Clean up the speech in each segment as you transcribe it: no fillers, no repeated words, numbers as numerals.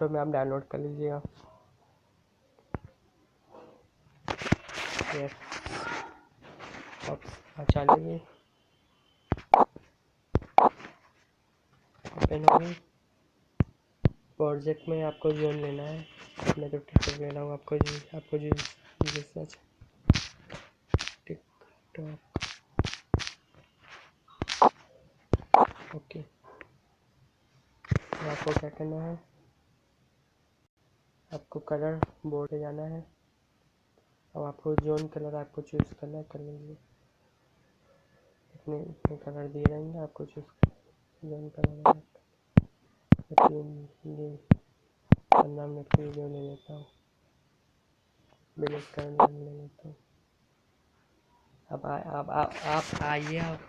Store में आप download कर लीजिएगा। यस, अच्छा लीजिए, ओपन होगी। प्रोजेक्ट में आपको जोन लेना है, मैं तो टिकटॉक ले रहा हूँ, आपको जो जैसा टिकटॉक, ओके। तो आपको क्या करना है, आपको कलर बोर्ड पे जाना है और आपको जोन कलर आपको चूज़ करना है, कर लीजिए। इतने कलर दिए रहेंगे, आपको चूज़ जोन कलर है। ये नाम में वीडियो ले लेता हूँ, विलेज का नाम ले लेता हूँ। अब आप आइए, आप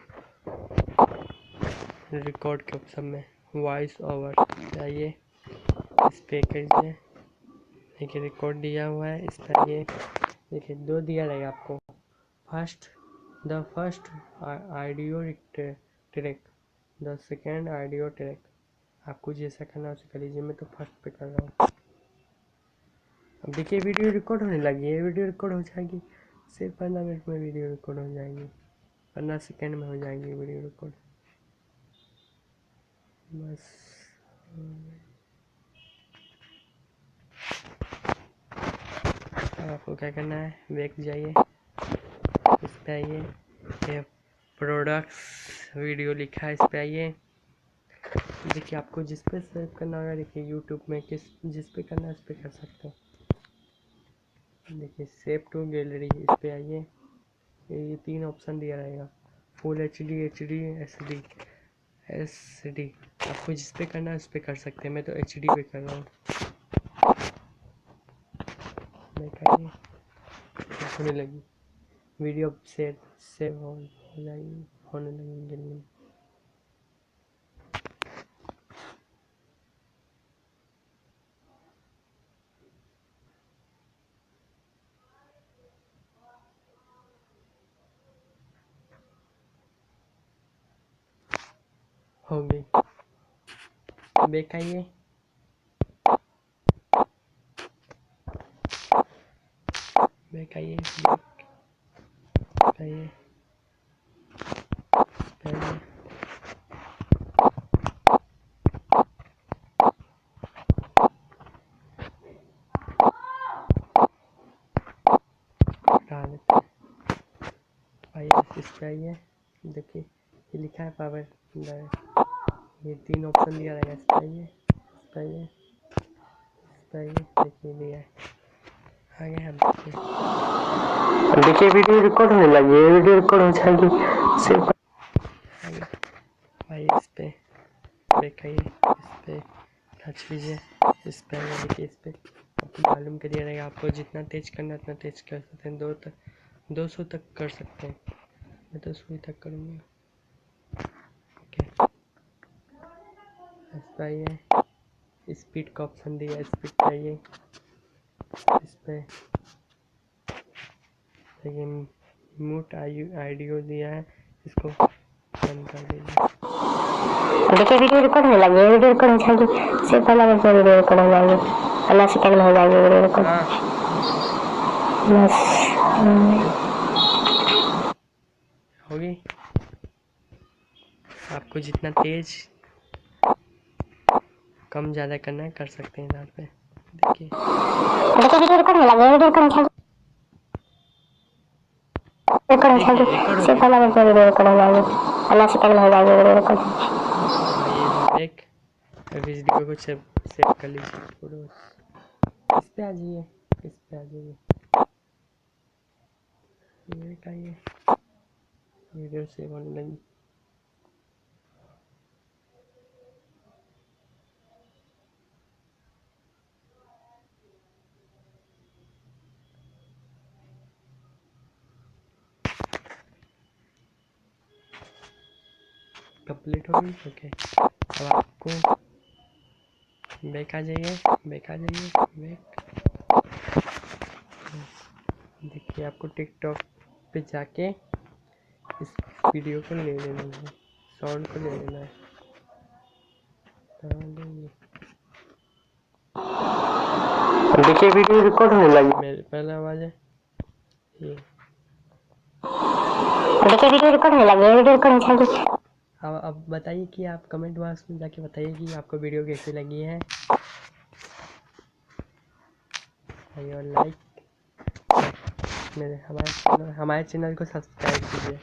रिकॉर्ड के ऑप्शन में वॉइस ओवर आइए, इस पे करिए। देखिए रिकॉर्ड दिया हुआ है, इस पर ये देखिए 2 दिया रहेगा आपको। The first audio track, the second audio track. आपको जैसा करना है उसे कर लीजिए, मैं तो फर्स्ट पे कर रहा हूँ। अब देखिए वीडियो रिकॉर्ड होने लगी है, वीडियो रिकॉर्ड हो जाएगी, सिर्फ 15 मिनट में वीडियो रिकॉर्ड हो जाएगी, 15 सेकेंड में हो जाएगी वीडियो रिकॉर्ड। बस अब आपको क्या करना है, बैक जाइए, इस पे आइए, प्रोडक्ट्स वीडियो लिखा है, इस पे आइए। देखिए आपको जिस पे सेव करना होगा, देखिए यूट्यूब में जिस पे करना है उस पे कर सकते हैं। देखिए सेव टू गैलरी, इस पे आइए, ये 3 ऑप्शन दिया रहेगा, फुल HD, HD, SD। आपको जिस पे करना है उस पे कर सकते हैं, मैं तो HD पे कर रहा हूँ। देखिए होने लगी वीडियो, सेव हो जाएगी, होने लगी गैलरी। हो गई, बैक आइए, बैक आइए, आइए, हटा देते हैं। आइए इस पे आइए, देखिए ये लिखा है पावर, ये 3 ऑप्शन दिया रहेगा, इस पे आइए, इस पे आइए, इस पे आइए, देखिए दिया है, आगे हम देखिए वीडियो रिकॉर्ड होने लगी है, वीडियो रिकॉर्ड हो जाएगी, सिर्फ आइए इस पे बैक आइए, इस पे टच कीजिए, इस पे आइए, देखिए इस पे आपको मालूम कर दिया रहेगा, आपको जितना तेज करना है उतना तेज कर सकते हैं, 200 तक कर सकते हैं, मैं तो 100 तक करूँगा। ओके, इस पे आइए, स्पीड का ऑप्शन दिया है, स्पीड पे आइए, इस पे देखिए म्यूट ऑडियो दिया है, इसको बंद कर दीजिए। देखिए वीडियो रिकॉर्ड होने लगी है, वीडियो रिकॉर्ड हो जाएगी, सिर्फ 15 मिनट में वीडियो रिकॉर्ड हो जाएगी, 15 सेकंड में हो जाएगी वीडियो रिकॉर्ड। बस होगी। आपको जितना तेज कम ज़्यादा करना है कर सकते हैं यहाँ पे, देखिए वीडियो रिकॉर्ड होने लगी है, वीडियो रिकॉर्ड हो जाएगी, सिर्फ 15 मिनट में वीडियो रिकॉर्ड हो जाएगी, 15 सेकंड में हो जाएगी वीडियो रिकॉर्ड। एक वीडियो को सेव कर लीजिए, पूरा इस पे आ जाइए, इस पे आ जाइए, ये बताइए वीडियो सेव होने लगी। कंप्लीट हो गई। ओके, अब आपको बैक आ जाइए, बैक आ जाइए, बैक। देखिए आपको टिकटॉक पे जाके इस वीडियो को ले लेना है, साउंड को ले लेना है, देखिए वीडियो रिकॉर्ड होने लगी। मेरी पहला आवाज है ये। देखिए वीडियो रिकॉर्ड होने लगी है, वीडियो रिकॉर्ड चल रही है। अब बताइए कि आप कमेंट बॉक्स में जाके बताइए कि आपको वीडियो कैसी लगी है। और लाइक, मेरे हमारे चैनल को सब्सक्राइब कीजिए।